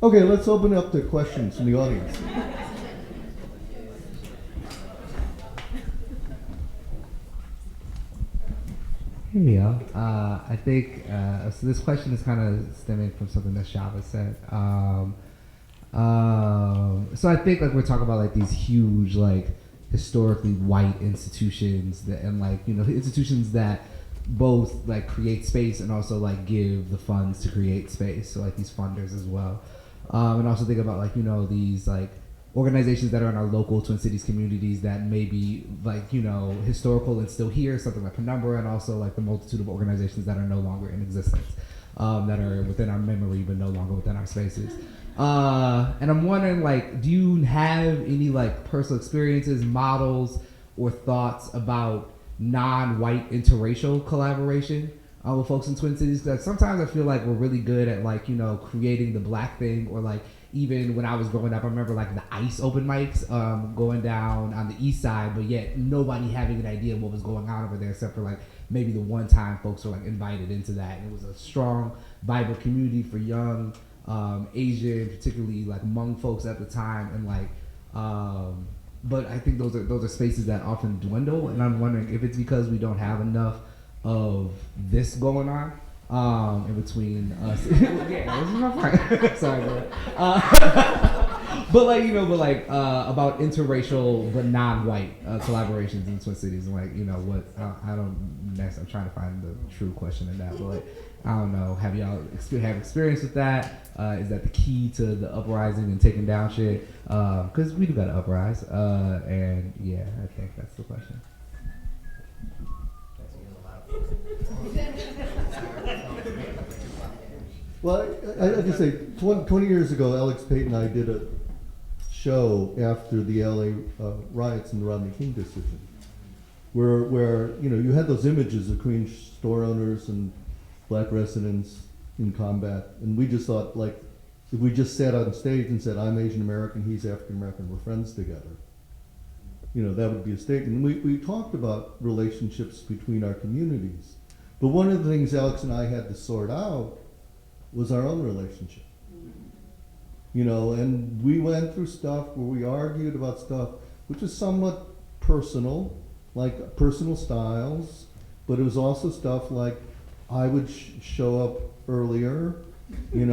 Okay, let's open up to questions from the audience. Hey y'all. I think so. This question is kind of stemming from something that Shava said. So I think like we're talking about like these huge like historically white institutions that, and like institutions that both like create space and also like give the funds to create space. So like these funders as well, and also think about like these like organizations that are in our local Twin Cities communities that may be like historical and still here, something like Penumbra, and also like the multitude of organizations that are no longer in existence, that are within our memory but no longer within our spaces. And I'm wondering, like, do you have any like personal experiences, models, or thoughts about non-white interracial collaboration with folks in Twin Cities? Because sometimes I feel like we're really good at like creating the black thing, or like even when I was growing up, I remember like the ICE open mics going down on the east side, but yet nobody having an idea of what was going on over there except for like maybe the one time folks were like invited into that. And it was a strong, vibrant community for young Asian, particularly like Hmong folks at the time, and like but I think those are spaces that often dwindle, and I'm wondering if it's because we don't have enough of this going on in between us. Yeah, this is my friend. Sorry, bro. But like about interracial but non-white collaborations in Twin Cities, and like what I don't. Next, I'm trying to find the true question in that, but like I don't know. Have y'all have experience with that? Is that the key to the uprising and taking down shit? Because we do got to uprise, and yeah, I think that's the question. Well, I just say 20 years ago, Alex Payton and I did a show after the LA riots and the Rodney King decision, where you had those images of Korean store owners and black residents in combat, and we just thought, like, if we just sat on stage and said, I'm Asian American, he's African American, we're friends together, that would be a statement. And we talked about relationships between our communities, but one of the things Alex and I had to sort out was our own relationship. And we went through stuff where we argued about stuff which was somewhat personal, like personal styles, but it was also stuff like I would show up earlier, and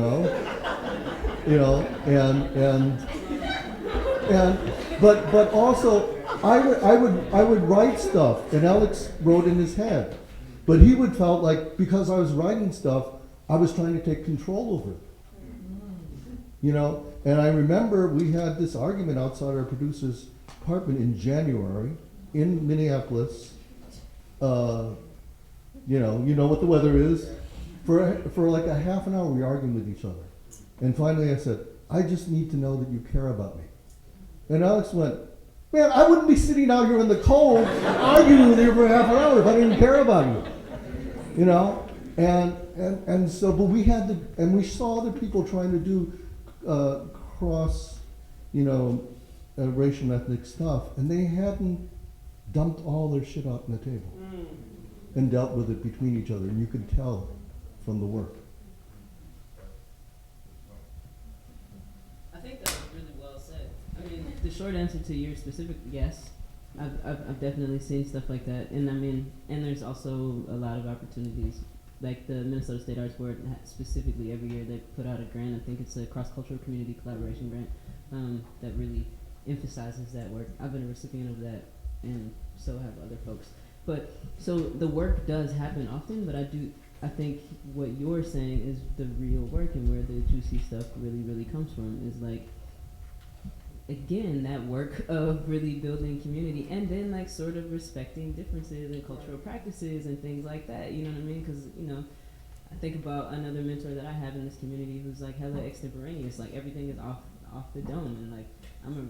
but also I would write stuff, and Alex wrote in his head, but he would felt like because I was writing stuff, I was trying to take control over it. And I remember we had this argument outside our producer's apartment in January in Minneapolis. You know what the weather is. For like a half an hour, we were arguing with each other. And finally I said, I just need to know that you care about me. And Alex went, man, I wouldn't be sitting out here in the cold arguing with you for half an hour if I didn't care about you. And so, but we had to, and we saw other people trying to do cross, racial and ethnic stuff, and they hadn't dumped all their shit out on the table and dealt with it between each other, and you could tell from the work. I think that was really well said. I mean, the short answer to your specific yes, I've definitely seen stuff like that, and I mean, and there's also a lot of opportunities. Like the Minnesota State Arts Board, specifically every year they put out a grant. I think it's a cross-cultural community collaboration grant that really emphasizes that work. I've been a recipient of that, and so have other folks. But so the work does happen often, but I think what you're saying is the real work, and where the juicy stuff really comes from is like, again, that work of really building community, and then like sort of respecting differences and cultural practices and things like that. You know what I mean? Because I think about another mentor that I have in this community who's like hella extemporaneous. Like everything is off the dome, and like I'm gonna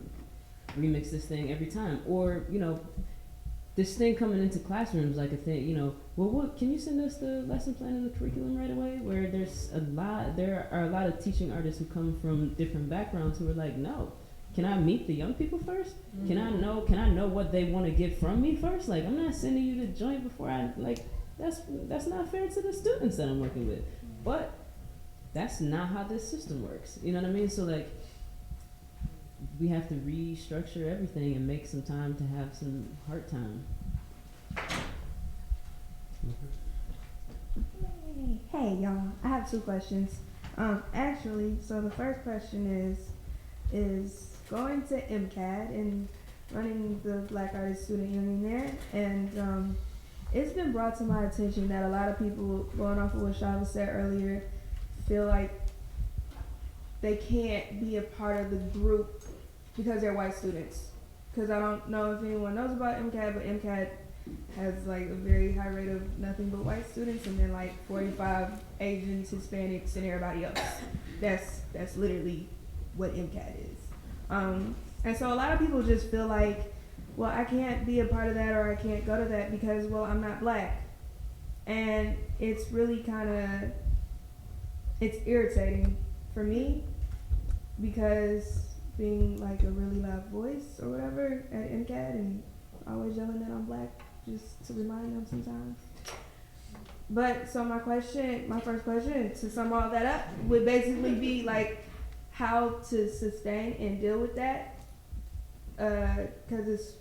remix this thing every time. Or this thing coming into classrooms, like a thing. Well, what can you send us the lesson plan and the curriculum right away? Where there are a lot of teaching artists who come from different backgrounds who are like, no. Can I meet the young people first? Mm-hmm. Can I know what they want to get from me first? Like, I'm not sending you the joint before I, like, that's not fair to the students that I'm working with. But that's not how this system works. You know what I mean? So like, we have to restructure everything and make some time to have some heart time. Hey y'all, I have two questions. Actually, so the first question is going to MCAD and running the Black Artist Student Union there, and it's been brought to my attention that a lot of people, going off of what Shava said earlier, feel like they can't be a part of the group because they're white students. Because I don't know if anyone knows about MCAD, but MCAD has like a very high rate of nothing but white students, and then like 45 Asians, Hispanics, and everybody else. That's literally what MCAD is. And so a lot of people just feel like, well, I can't be a part of that, or I can't go to that because, well, I'm not black. And it's really it's irritating for me, because being like a really loud voice or whatever at MCAD and always yelling that I'm black, just to remind them sometimes. But so my first question to sum all that up would basically be like how to sustain and deal with that, because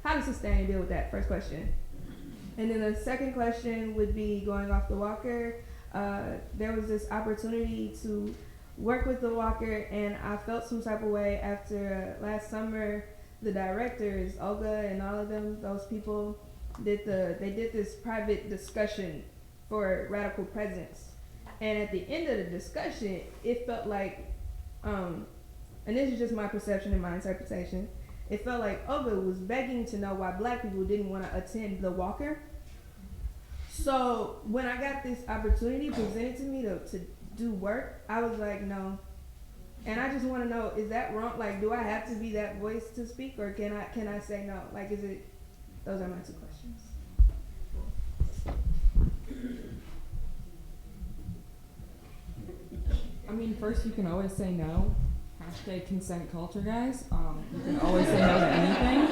how to sustain and deal with that, first question. And then the second question would be, going off the Walker, there was this opportunity to work with the Walker, and I felt some type of way after last summer. The directors, Olga and all of them, those people, did this private discussion for Radical Presence. And at the end of the discussion, it felt like, and this is just my perception and my interpretation, it felt like Olga was begging to know why black people didn't want to attend the Walker. So when I got this opportunity presented to me to do work, I was like, no. And I just want to know, is that wrong? Like, do I have to be that voice to speak, or can I say no? Like, is it? Those are my two questions. I mean, first you can always say no. Hashtag consent culture, guys. You can always say no to anything.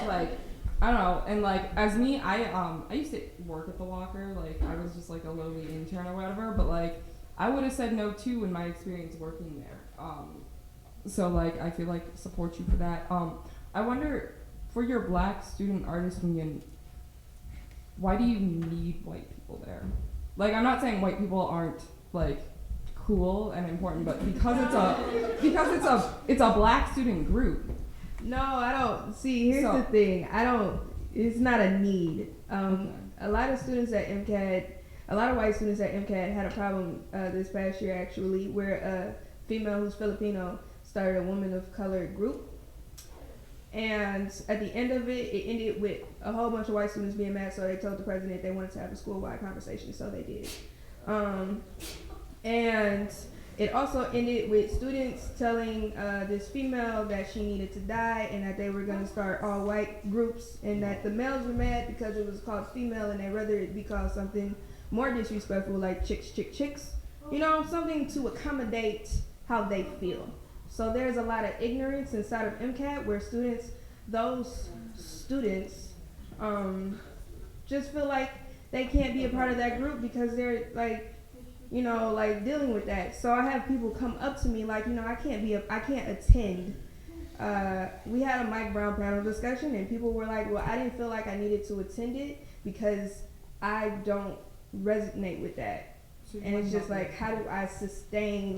Like, I don't know. And like, as me, I used to work at the Walker. Like, I was just like a lowly intern or whatever. But like, I would have said no too in my experience working there. So like, I feel like support you for that. I wonder, for your Black Student Artist Union, why do you need white people there? Like, I'm not saying white people aren't like cool and important, but because it's a Black student group. No, I don't. See, here's the thing. It's not a need. Okay. A lot of students at MCAD, a lot of white students at MCAD had a problem this past year, actually, where a female who's Filipino started a woman of color group. And at the end of it, it ended with a whole bunch of white students being mad, so they told the president they wanted to have a school-wide conversation, so they did. And it also ended with students telling this female that she needed to die, and that they were going to start all white groups, and that the males were mad because it was called female, and they'd rather it be called something more disrespectful, like chicks, you know, something to accommodate how they feel. So there's a lot of ignorance inside of MCAT, where those students just feel like they can't be a part of that group because they're like, you know, like dealing with that. So I have people come up to me like, you know, I can't attend. We had a Mike Brown panel discussion, and people were like, well, I didn't feel like I needed to attend it because I don't resonate with that. And it's just like, how do I sustain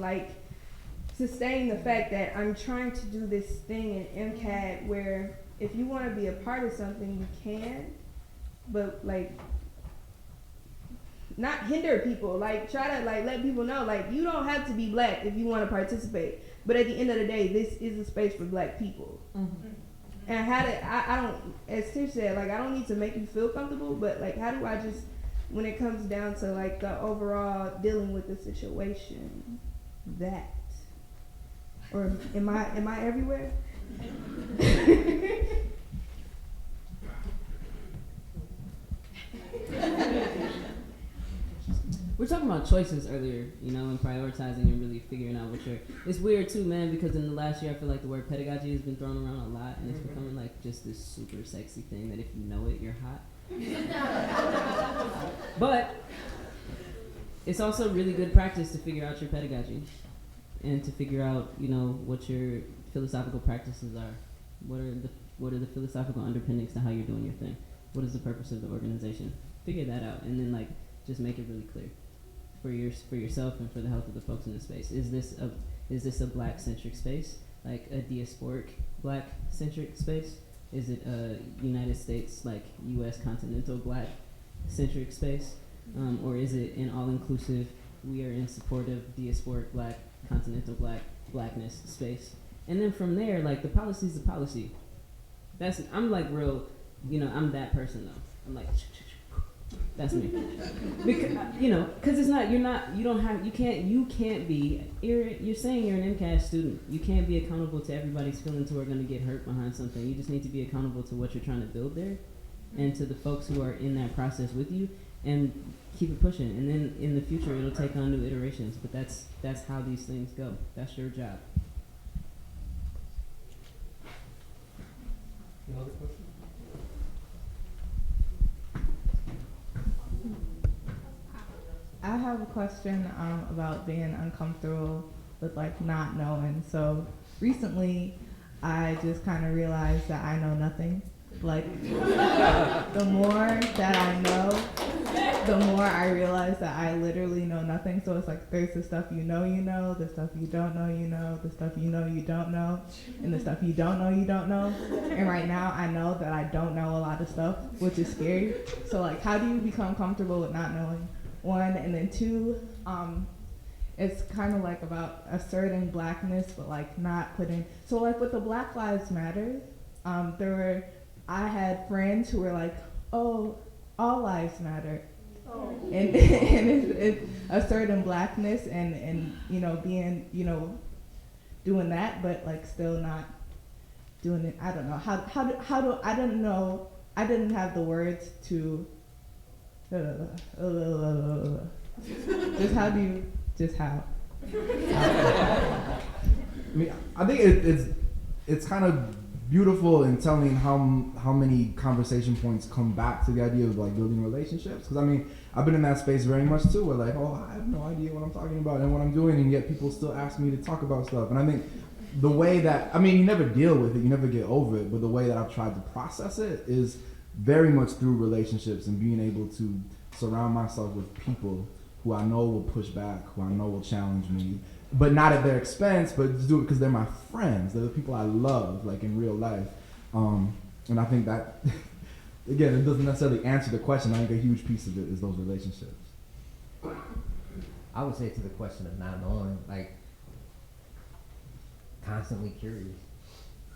the fact that I'm trying to do this thing in MCAD where if you want to be a part of something, you can, but like, not hinder people, like try to like let people know, like, you don't have to be black if you want to participate, but at the end of the day, this is a space for black people. Mm-hmm. And I don't, as Tish said, like, I don't need to make you feel comfortable, but like, how do I just, when it comes down to like the overall dealing with the situation, that, or am I everywhere? We're talking about choices earlier, you know, and prioritizing and really figuring out what you're. It's weird too, man, because in the last year I feel like the word pedagogy has been thrown around a lot, and it's becoming like just this super sexy thing that if you know it, you're hot. But it's also really good practice to figure out your pedagogy, and to figure out, you know, what your philosophical practices are. What are the philosophical underpinnings to how you're doing your thing? What is the purpose of the organization? Figure that out, and then like just make it really clear for yourself and for the health of the folks in the space. Is this a black centric space, like a diasporic black centric space? Is it a United States, like U.S. continental black centric space, or is it an all inclusive? We are in support of diasporic black, continental blackness space, and then from there, like the policy is the policy. I'm like real, you know, I'm that person though. I'm like, that's me. Because, you know, because it's not, you can't be, you're saying you're an MCAS student. You can't be accountable to everybody's feelings who are going to get hurt behind something. You just need to be accountable to what you're trying to build there, and to the folks who are in that process with you, and keep it pushing. And then in the future, it'll take on new iterations, but that's how these things go. That's your job. Any other questions? I have a question about being uncomfortable with like not knowing. So recently, I just kind of realized that I know nothing. Like the more that I know, the more I realize that I literally know nothing. So it's like there's the stuff you know, the stuff you don't know, the stuff you don't know, and the stuff you don't know. And right now I know that I don't know a lot of stuff, which is scary. So like how do you become comfortable with not knowing? One, and then two, it's kind of like about asserting blackness, but like not putting, so like with the Black Lives Matter, I had friends who were like, oh, all lives matter. Oh. And it's asserting blackness and you know, being, you know, doing that, but like still not doing it. I don't know. How do, I don't know, I didn't have the words to, just how? I mean, I think it's kind of beautiful in telling how many conversation points come back to the idea of like building relationships. Because I mean, I've been in that space very much too, where like, oh, I have no idea what I'm talking about and what I'm doing, and yet people still ask me to talk about stuff. And I think the way that, I mean, you never deal with it, you never get over it, but the way that I've tried to process it is very much through relationships and being able to surround myself with people who I know will push back, who I know will challenge me, but not at their expense, but just do it because they're my friends. They're the people I love, like in real life. And I think that, again, it doesn't necessarily answer the question. I think a huge piece of it is those relationships. I would say to the question of not knowing, like, constantly curious.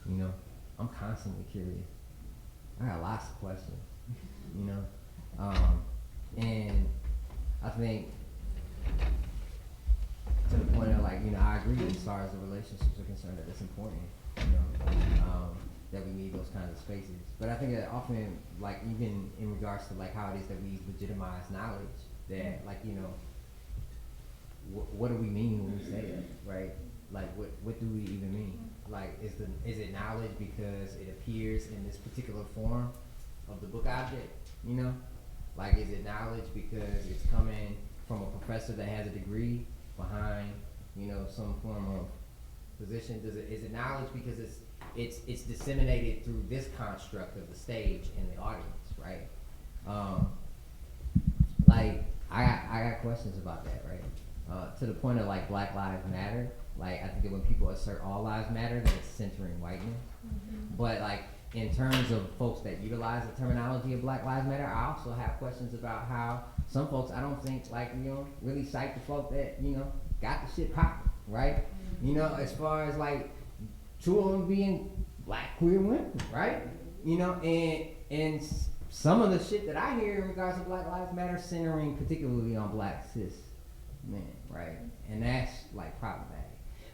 You know, I'm constantly curious. I got lots of questions, you know. And I think to the point of like, you know, I agree as far as the relationships are concerned that it's important, you know, that we need those kinds of spaces. But I think that often, like even in regards to like how it is that we legitimize knowledge, that like, you know, what do we mean when we say it, right? Like what do we even mean? Like is it knowledge because it appears in this particular form of the book object, you know? Like is it knowledge because it's coming from a professor that has a degree behind, you know, some form of position? Is it knowledge because it's disseminated through this construct of the stage and the audience, right? Like I got questions about that, right? To the point of like Black Lives Matter, like I think that when people assert all lives matter, that it's centering whiteness. Mm-hmm. But like in terms of folks that utilize the terminology of Black Lives Matter, I also have questions about how some folks I don't think like, you know, really cite the folk that, you know, got the shit popping, right? Mm-hmm. You know, as far as like two of them being black queer women, right? You know, and some of the shit that I hear in regards to Black Lives Matter centering particularly on black cis men, right? And that's like problematic.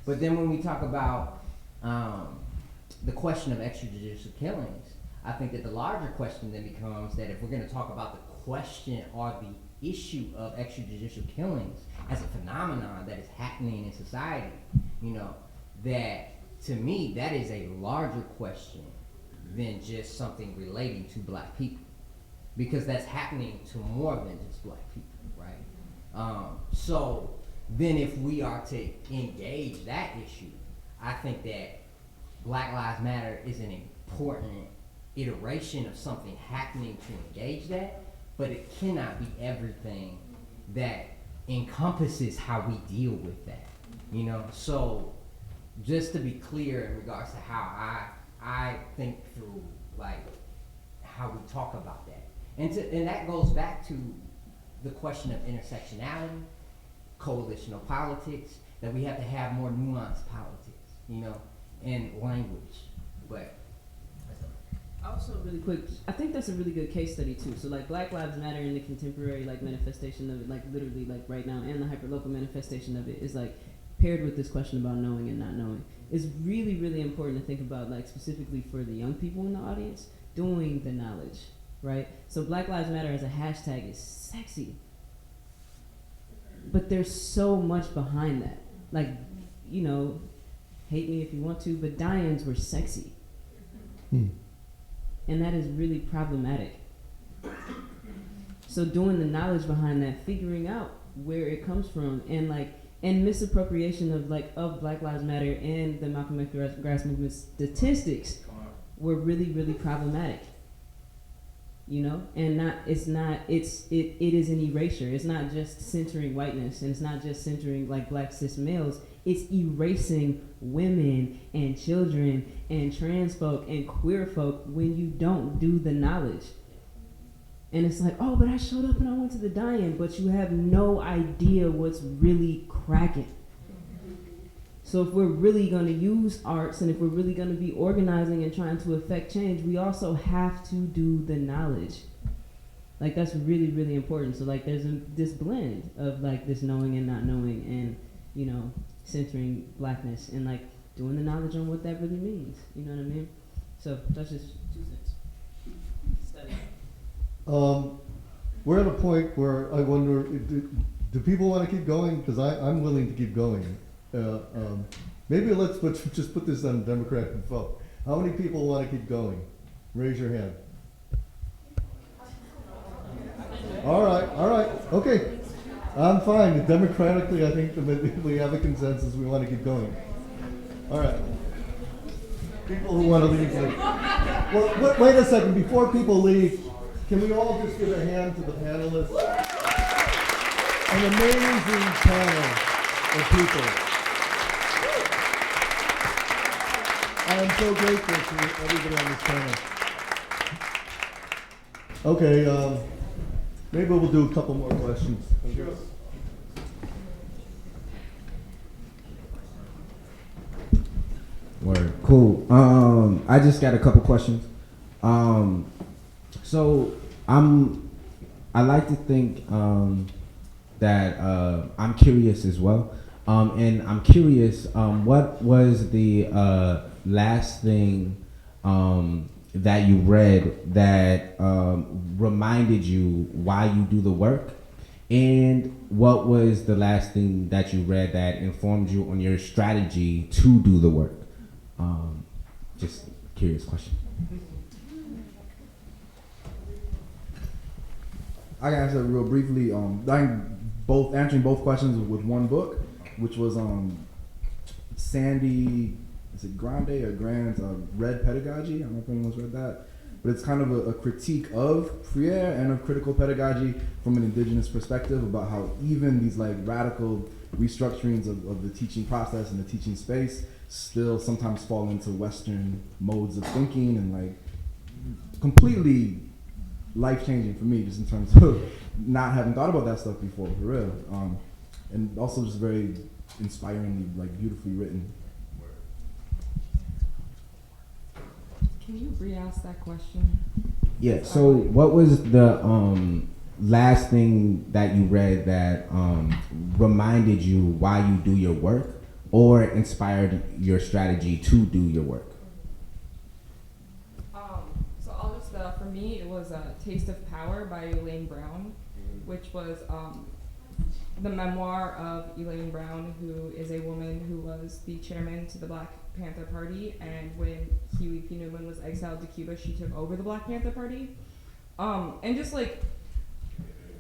But then when we talk about the question of extrajudicial killings, I think that the larger question then becomes that if we're going to talk about the question or the issue of extrajudicial killings as a phenomenon that is happening in society, you know, that to me that is a larger question than just something relating to black people, because that's happening to more than just black people, right? So then if we are to engage that issue, I think that Black Lives Matter is an important iteration of something happening to engage that, but it cannot be everything that encompasses how we deal with that, you know? So just to be clear in regards to how I think through like how we talk about that. And that goes back to the question of intersectionality, coalitional politics, that we have to have more nuanced politics, you know, and language. But Also, really quick, I think that's a really good case study too. So, like, Black Lives Matter in the contemporary, like, manifestation of it, like, literally, like, right now, and the hyperlocal manifestation of it is, like, paired with this question about knowing and not knowing. It's really, really important to think about, like, specifically for the young people in the audience, doing the knowledge, right? So, Black Lives Matter as a hashtag is sexy, but there's so much behind that. Like, you know, hate me if you want to, but die-ins were sexy. And that is really problematic. So doing the knowledge behind that, figuring out where it comes from, and like, and misappropriation of like of Black Lives Matter and the Malcolm X grass movement statistics were really, really problematic. You know, and it is an erasure. It's not just centering whiteness, and it's not just centering like black cis males. It's erasing women and children and trans folk and queer folk when you don't do the knowledge. And it's like, oh, but I showed up and I went to the die-in, but you have no idea what's really cracking. So if we're really going to use arts, and if we're really going to be organizing and trying to affect change, we also have to do the knowledge. Like, that's really, really important. So like, there's this blend of like this knowing and not knowing, and, you know, centering blackness, and like doing the knowledge on what that really means. You know what I mean? So that's just 2 cents. Study. We're at a point where I wonder, do people want to keep going? Because I'm willing to keep going. Maybe let's just put this on Democratic vote. How many people want to keep going? Raise your hand. All right, okay. I'm fine. Democratically, I think we have a consensus. We want to keep going. All right. People who want to leave, leave. Well, wait a second. Before people leave, can we all just give a hand to the panelists? An amazing panel of people. I am so grateful to everybody on this panel. Okay, maybe we'll do a couple more questions. Sure. Word. Cool. I just got a couple questions. So I like to think that I'm curious as well. And I'm curious, what was the last thing that you read that reminded you why you do the work? And what was the last thing that you read that informed you on your strategy to do the work? Just curious question. I can answer real briefly. Answering both questions with one book, which was Sandy, is it Grande or Grand's Red Pedagogy? I don't know if anyone's read that, but it's kind of a critique of Freire and of critical pedagogy from an indigenous perspective about how even these like radical restructurings of the teaching process and the teaching space still sometimes fall into Western modes of thinking, and like completely life-changing for me, just in terms of not having thought about that stuff before, for real. And also just very inspiringly, like beautifully written. Can you re-ask that question? Yeah, so what was the last thing that you read that reminded you why you do your work, or inspired your strategy to do your work? So I'll just, for me, it was Taste of Power by Elaine Brown, which was the memoir of Elaine Brown, who is a woman who was the chairman to the Black Panther Party, and when Huey P. Newman was exiled to Cuba, she took over the Black Panther Party. And just like,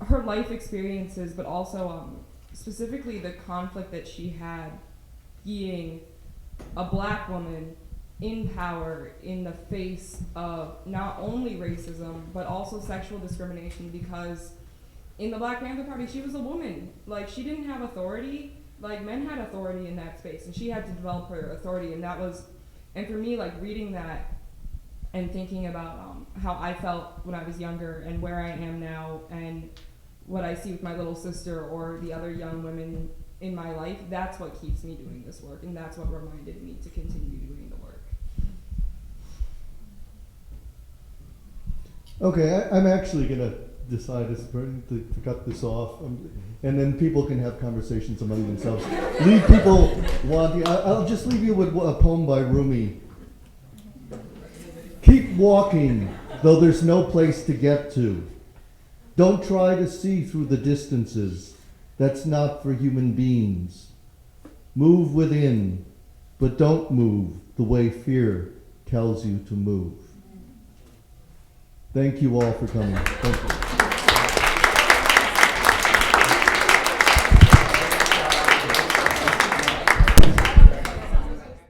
her life experiences, but also specifically the conflict that she had being a black woman in power in the face of not only racism but also sexual discrimination, because in the Black Panther Party she was a woman. Like, she didn't have authority. Like, men had authority in that space, and she had to develop her authority. And that was, and for me, like, reading that and thinking about how I felt when I was younger and where I am now and what I see with my little sister or the other young women in my life, that's what keeps me doing this work, and that's what reminded me to continue doing the work. Okay, I'm actually going to decide to cut this off, and then people can have conversations among themselves. Leave people wanting. I'll just leave you with a poem by Rumi. Keep walking, though there's no place to get to. Don't try to see through the distances. That's not for human beings. Move within, but don't move the way fear tells you to move. Thank you all for coming. Thank you.